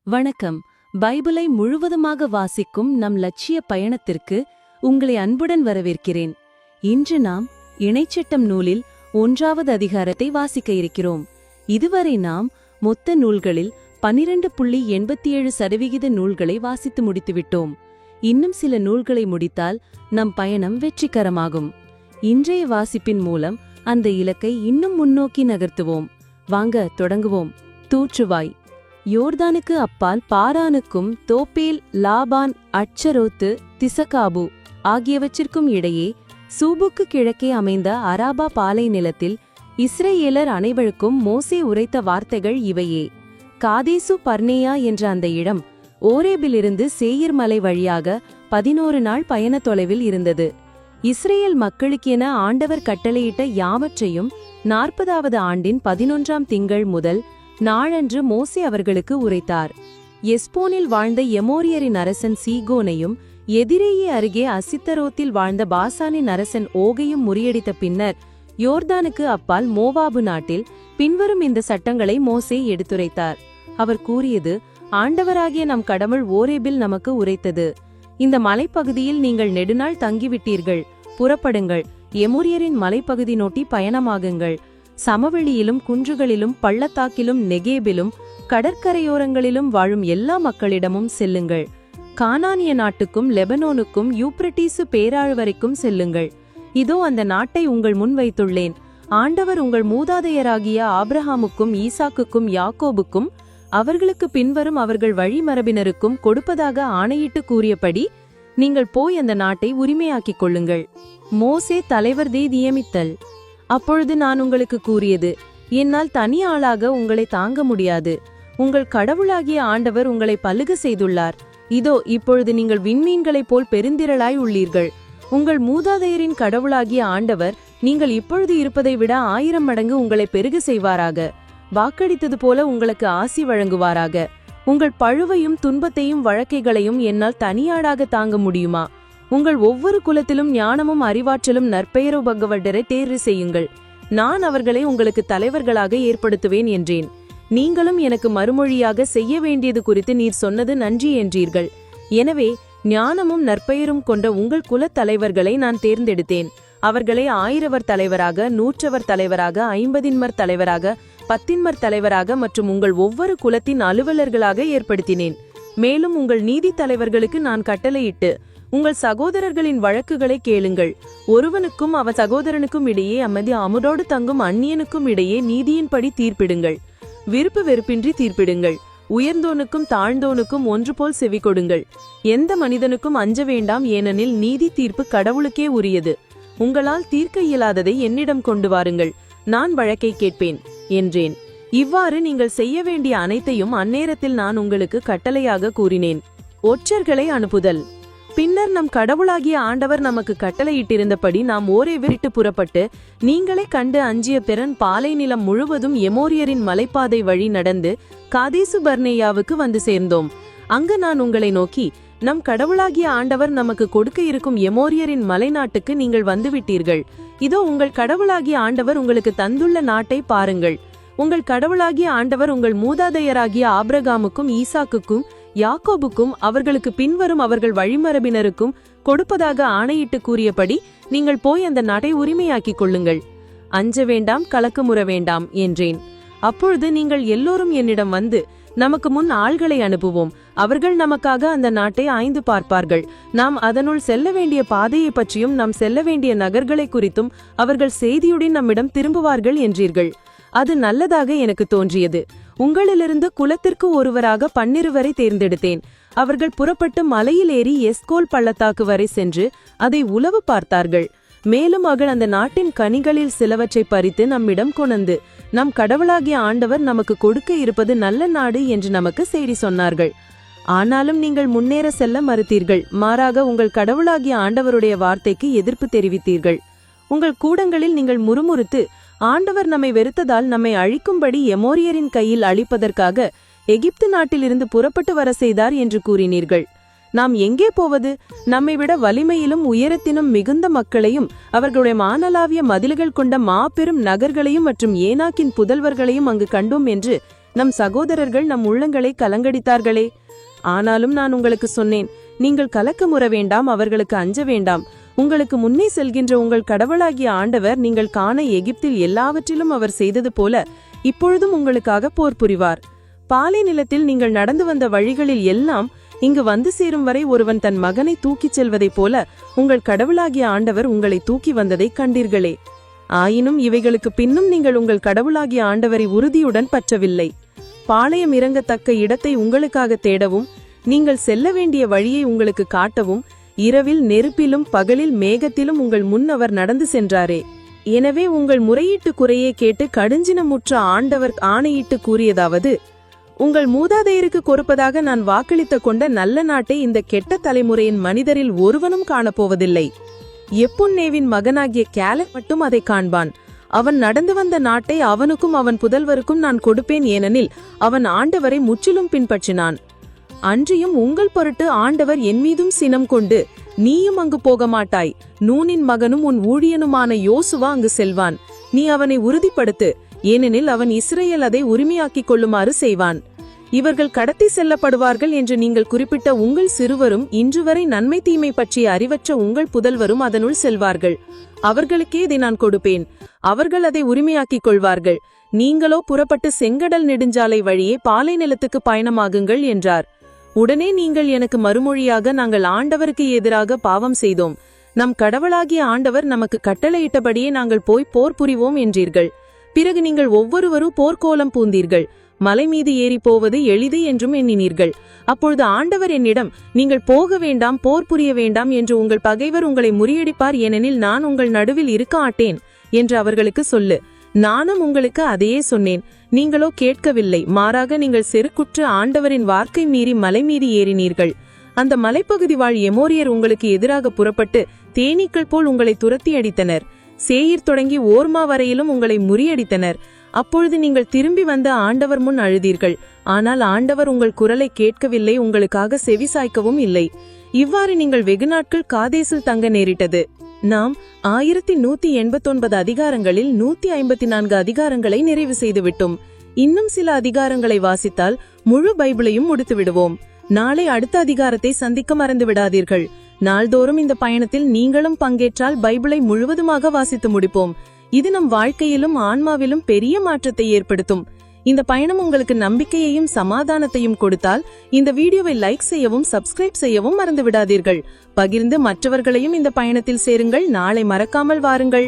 வணக்கம். பைபிளை முழுவதுமாக வாசிக்கும் நம் லட்சிய பயணத்திற்கு உங்களை அன்புடன் வரவேற்கிறேன். இன்று நாம் இணைச்சட்டம் நூலில் 1வது அதிகாரத்தை வாசிக்க இருக்கிறோம். இதுவரை நாம் மொத்த நூல்களில் 12.87% நூல்களை வாசித்து முடித்துவிட்டோம். இன்னும் சில நூல்களை முடித்தால் நம் பயணம் வெற்றிகரமாகும். இன்றைய வாசிப்பின் மூலம் அந்த இலக்கை இன்னும் முன்னோக்கி நகர்த்துவோம். வாங்க தொடங்குவோம். தூற்றுவாய். யோர்தானுக்கு அப்பால் பாரானுக்கும் தோப்பேல், லாபான், அட்சரோத்து, திசகாபு ஆகியவற்றிற்கும் இடையே சூபுக்கு கிழக்கே அமைந்த அராபா பாலை நிலத்தில் இஸ்ரேலர் அனைவருக்கும் மோசே உரைத்த வார்த்தைகள் இவையே. காதேசு பர்னேயா என்ற அந்த இடம் ஓரேபிலிருந்து சேயீர் மலை வழியாக 11 நாள் பயண தொலைவில் இருந்தது. இஸ்ரேல் மக்களுக்கென ஆண்டவர் கட்டளையிட்ட யாவற்றையும் 40வது ஆண்டின் 11ஆம் திங்கள் முதல் நாளன்று மோசே அவர்களுக்கு உரைத்தார். எஸ்போனில் வாழ்ந்த எமோரியரின் அரசன் சீகோனையும் எதிரேயே அருகே அசித்தரோத்தில் வாழ்ந்த பாசானின் அரசன் ஓகையும் முறியடித்த பின்னர் யோர்தானுக்கு அப்பால் மோவாபு நாட்டில் பின்வரும் இந்த சட்டங்களை மோசே எடுத்துரைத்தார். அவர் கூறியது, ஆண்டவராகிய நம் கடவுள் ஓரேபில் நமக்கு உரைத்தது. இந்த மலைப்பகுதியில் நீங்கள் நெடுநாள் தங்கிவிட்டீர்கள். புறப்படுங்கள், எமோரியரின் மலைப்பகுதி நோட்டி பயணமாகுங்கள். சமவெளியிலும் குன்றுகளிலும் பள்ளத்தாக்கிலும் நெகேபிலும் கடற்கரையோரங்களிலும் வாழும் எல்லா மக்களிடமும் செல்லுங்கள். கானானிய நாட்டுக்கும் லெபனோனுக்கும் யூப்ரட்டீசு பேராழ்வரைக்கும் செல்லுங்கள். இதோ அந்த நாட்டை உங்கள் முன் வைத்துள்ளேன். ஆண்டவர் உங்கள் மூதாதையராகிய ஆபிரஹாமுக்கும் ஈசாக்குக்கும் யாக்கோபுக்கும் அவர்களுக்கு பின்வரும் அவர்கள் வழிமரபினருக்கும் கொடுப்பதாக ஆணையிட்டு கூறியபடி நீங்கள் போய் அந்த நாட்டை உரிமையாக்கிக் கொள்ளுங்கள். மோசே தலைவர் நியமித்தல். அப்பொழுது நான் உங்களுக்கு கூறியது, என்னால் தனி ஆளாக உங்களை தாங்க முடியாது. உங்கள் கடவுளாகிய ஆண்டவர் உங்களை பலுக செய்துள்ளார். இதோ இப்பொழுது நீங்கள் விண்மீன்களைப் போல் பெருந்திரளாய் உள்ளீர்கள். உங்கள் மூதாதையரின் கடவுளாகிய ஆண்டவர் நீங்கள் இப்பொழுது இருப்பதை விட 1000 மடங்கு உங்களை பெருக செய்வாராக. வாக்களித்தது போல உங்களுக்கு ஆசி வழங்குவாராக. உங்கள் பழுவையும் துன்பத்தையும் வழக்கைகளையும் என்னால் தனியாளாக தாங்க முடியுமா? உங்கள் ஒவ்வொரு குலத்திலும் ஞானமும் அறிவாற்றலும் நற்பெயரோபகவட்டரை தேர்வு செய்யுங்கள். நான் அவர்களை உங்களுக்கு தலைவர்களாக ஏற்படுத்துவேன் என்றேன். நீங்களும் எனக்கு மறுமொழியாக செய்ய வேண்டியது குறித்து நீர் சொன்னது நன்றி என்றீர்கள். எனவே ஞானமும் நற்பெயரும் கொண்ட உங்கள் குலத் தலைவர்களை நான் தேர்ந்தெடுத்தேன். அவர்களை 1000 தலைவராக, 100 தலைவராக, 50 தலைவராக, 10 தலைவராக மற்றும் உங்கள் ஒவ்வொரு குலத்தின் அலுவலர்களாக ஏற்படுத்தினேன். மேலும் உங்கள் நீதி தலைவர்களுக்கு நான் கட்டளையிட்டு, உங்கள் சகோதரர்களின் வழக்குகளை கேளுங்கள். ஒருவனுக்கும் அவன் சகோதரனுக்கும் இடையே அமுதோடு தங்கும் அந்நியனுக்கும் இடையே நீதியின்படி தீர்ப்பிடுங்கள். விருப்பு வெறுப்பின்றி தீர்ப்பிடுங்கள். உயர்ந்தோனுக்கும் தாழ்ந்தோனுக்கும் ஒன்று போல் செவி கொடுங்கள். எந்த மனிதனுக்கும் அஞ்ச வேண்டாம், ஏனெனில் நீதி தீர்ப்பு கடவுளுக்கே உரியது. உங்களால் தீர்க்க இயலாததை என்னிடம் கொண்டு வாருங்கள், நான் வழக்கை கேட்பேன் என்றேன். இவ்வாறு நீங்கள் செய்ய வேண்டிய அனைத்தையும் அந்நேரத்தில் நான் உங்களுக்கு கட்டளையாக கூறினேன். ஒற்றர்களை அனுப்புதல். பின்னர் நம் கடவுளாகிய ஆண்டவர் நமக்கு கட்டளையிட்டிருந்தபடி நாம் ஓரேவிட்டு புறப்பட்டு நீங்களே கண்டு அஞ்சிய பிறன் பாலை நிலம் முழுவதும் எமோரியரின் மலைப்பாதை வழி நடந்து காதேசு பர்னேயாவுக்கு வந்து சேர்ந்தோம். அங்கு நான் உங்களை நோக்கி, நம் கடவுளாகிய ஆண்டவர் நமக்கு கொடுக்க இருக்கும் எமோரியரின் மலைநாட்டுக்கு நீங்கள் வந்துவிட்டீர்கள். இதோ உங்கள் கடவுளாகிய ஆண்டவர் உங்களுக்கு தந்துள்ள நாட்டை பாருங்கள். உங்கள் கடவுளாகிய ஆண்டவர் உங்கள் மூதாதையராகிய ஆபிரகாமுக்கும் ஈசாக்குக்கும் யாக்கோபுக்கும் அவர்களுக்கு பின்வரும் அவர்கள் வழிமரபினருக்கும் கொடுப்பதாக ஆணையிட்டு கூறியபடி நீங்கள் போய் அந்த நாட்டை உரிமையாக்கிக் கொள்ளுங்கள். அஞ்ச வேண்டாம், கலக்கமுற வேண்டாம் என்றேன். அப்பொழுது நீங்கள் எல்லோரும் என்னிடம் வந்து, நமக்கு முன் ஆள்களை அனுப்புவோம். அவர்கள் நமக்காக அந்த நாட்டை ஆய்ந்து பார்ப்பார்கள். நாம் அதனுள் செல்ல வேண்டிய பாதையை பற்றியும் நாம் செல்ல வேண்டிய நகர்களை குறித்தும் அவர்கள் செய்தியுடன் நம்மிடம் திரும்புவார்கள் என்றீர்கள். அது நல்லதாக எனக்கு தோன்றியது. உங்களிலிருந்து குலத்திற்கு ஒருவராக 12 தேர்ந்தெடுத்தேன். அவர்கள் புறப்பட்டு மலையில் ஏறி எஸ்கோல் பள்ளத்தாக்கு வரை சென்று அதை உளவு பார்த்தார்கள். மேலும் அவர்கள் அந்த நாட்டின் கனிகளில் சிலவற்றை பறித்து நம்மிடம் கொணந்து, நம் கடவுளாகிய ஆண்டவர் நமக்கு கொடுக்க இருப்பது நல்ல நாடு என்று நமக்கு செய்தி சொன்னார்கள். ஆனாலும் நீங்கள் முன்னேற செல்ல மறுத்தீர்கள். மாறாக உங்கள் கடவுளாகிய ஆண்டவருடைய வார்த்தைக்கு எதிர்ப்பு தெரிவித்தீர்கள். உங்கள் கூடங்களில் நீங்கள் முறுமுறுத்து, ஆண்டவர் நம்மை வெறுத்ததால் நம்மை அழிக்கும்படி எமோரியரின் கையில் அழிப்பதற்காக எகிப்து நாட்டிலிருந்து புறப்பட்டு வர செய்தார் என்று கூறினீர்கள். நாம் எங்கே போவது? நம்மை விட வலிமையிலும் உயரத்தினும் மிகுந்த மக்களையும் அவர்களுடைய மானலாவிய மதில்கள் கொண்ட மாபெரும் நகர்களையும் மற்றும் ஏனாக்கின் புதல்வர்களையும் அங்கு கண்டோம் என்று நம் சகோதரர்கள் நம் உள்ளங்களை கலங்கடித்தார்களே. ஆனாலும் நான் உங்களுக்கு சொன்னேன், நீங்கள் கலக்கமுற வேண்டாம், அவர்களுக்கு அஞ்ச வேண்டாம். உங்களுக்கு முன்னே செல்கின்ற உங்கள் கடவுளாகிய ஆண்டவர் நீங்கள் காண எகிப்தில் எல்லாவற்றிலும் அவர் செய்தது போல இப்பொழுதும் உங்களுக்காக போர் புரிவார். பாலை நிலத்தில் நீங்கள் நடந்து வந்த வழிகளில் எல்லாம் இங்கு வந்து சேரும் வரை ஒருவன் தன் மகனை தூக்கிச் செல்வதைப் போல உங்கள் கடவுளாகிய ஆண்டவர் உங்களை தூக்கி வந்ததை கண்டீர்களே. ஆயினும் இவைகளுக்கு பின்னும் நீங்கள் உங்கள் கடவுளாகிய ஆண்டவரை உறுதியுடன் பற்றவில்லை. பாளையம் இறங்கத்தக்க இடத்தை உங்களுக்காக தேடவும், நீங்கள் செல்ல வேண்டிய வழியை உங்களுக்கு காட்டவும் இரவில் நெருப்பிலும் பகலில் மேகத்திலும் உங்கள் முன் அவர் நடந்து சென்றாரே. எனவே உங்கள் முறையீட்டு குறையே கேட்டு கடுஞ்சினமுற்ற ஆண்டவர் ஆணையிட்டு கூறியதாவது, உங்கள் மூதாதையருக்கு கொடுப்பதாக நான் வாக்களித்த கொண்ட நல்ல நாட்டை இந்த கெட்ட தலைமுறையின் மனிதரில் ஒருவனும் காணப்போவதில்லை. எப்புன்னேவின் மகனாகிய கேலப் மட்டும் அதை காண்பான். அவன் நடந்து வந்த நாட்டை அவனுக்கும் அவன் புதல்வருக்கும் நான் கொடுப்பேன், ஏனெனில் அவன் ஆண்டவரை முற்றிலும் பின்பற்றினான். அன்றியும் உங்கள் பொருட்டு ஆண்டவர் என் மீதும் சினம் கொண்டு, நீயும் அங்கு போக மாட்டாய், நூனின் மகனும் உன் ஊழியனுமான யோசுவா அங்கு செல்வான், நீ அவனை உறுதிப்படுத்து, ஏனெனில் அவன் இஸ்ரேல் அதை உரிமையாக்கிக் கொள்ளுமாறு செய்வான். இவர்கள் கடத்தி செல்லப்படுவார்கள் என்று நீங்கள் குறிப்பிட்ட உங்கள் சிறுவரும் இன்று வரை நன்மை தீமை பற்றிய அறிவற்ற உங்கள் புதல்வரும் அதனுள் செல்வார்கள். அவர்களுக்கே இதை நான் கொடுப்பேன், அவர்கள் அதை உரிமையாக்கிக் கொள்வார்கள். நீங்களோ புறப்பட்டு செங்கடல் நெடுஞ்சாலை வழியே பாலை நிலத்துக்கு பயணமாகுங்கள் என்றார். உடனே நீங்கள் எனக்கு மறுமொழியாக, நாங்கள் ஆண்டவருக்கு எதிராக பாவம் செய்தோம், நம் கடவுளாகிய ஆண்டவர் நமக்கு கட்டளையிட்டபடியே நாங்கள் போய் போர் புரிவோம் என்றீர்கள். பிறகு நீங்கள் ஒவ்வொருவரும் போர்க்கோலம் பூந்தீர்கள், மலை மீது ஏறி போவது எளிது என்றும் எண்ணினீர்கள். அப்பொழுது ஆண்டவர் என்னிடம், நீங்கள் போக வேண்டாம், போர் புரிய வேண்டாம் என்று உங்கள் பகைவர் உங்களை முறியடிப்பார், ஏனெனில் நான் உங்கள் நடுவில் இருக்க மாட்டேன் என்று அவர்களுக்கு சொல்லு. நானும் உங்களுக்கு அதையே சொன்னேன், நீங்களோ கேட்கவில்லை. மாறாக நீங்கள் செருக்குற்று ஆண்டவரின் வார்த்தை மீறி மலை மீது ஏறினீர்கள். அந்த மலைப்பகுதி வாழ் எமோரியர் உங்களுக்கு எதிராக புறப்பட்டு தேனீக்கள் போல் உங்களை துரத்தி அடித்தனர். சேயிர் தொடங்கி ஓர்மா வரையிலும் உங்களை முறியடித்தனர். அப்பொழுது நீங்கள் திரும்பி வந்த ஆண்டவர் முன் அழுதீர்கள். ஆனால் ஆண்டவர் உங்கள் குரலை கேட்கவில்லை, உங்களுக்காக செவிசாய்க்கவும் இல்லை. இவ்வாறு நீங்கள் வெகு நாட்கள் காதேசில் தங்க நேரிட்டது. நாம் 1189 அதிகாரங்களில் 154 அதிகாரங்களை நிறைவு செய்துவிட்டோம். இன்னும் சில அதிகாரங்களை வாசித்தால் முழு பைபிளையும் முடித்து விடுவோம். நாளை அடுத்த அதிகாரத்தை சந்திக்க மறந்து விடாதீர்கள். நாள்தோறும் இந்த பயணத்தில் நீங்களும் பங்கேற்றால் பைபிளை முழுவதுமாக வாசித்து முடிப்போம். இது நம் வாழ்க்கையிலும் ஆன்மாவிலும் பெரிய மாற்றத்தை ஏற்படுத்தும். இந்த பயணம் உங்களுக்கு நம்பிக்கையையும் சமாதானத்தையும் கொடுத்தால் இந்த வீடியோவை லைக் செய்யவும் சப்ஸ்கிரைப் செய்யவும் மறந்து விடாதீர்கள். பகிர்ந்து மற்றவர்களையும் இந்த பயணத்தில் சேருங்கள். நாளை மறக்காமல் வாருங்கள்.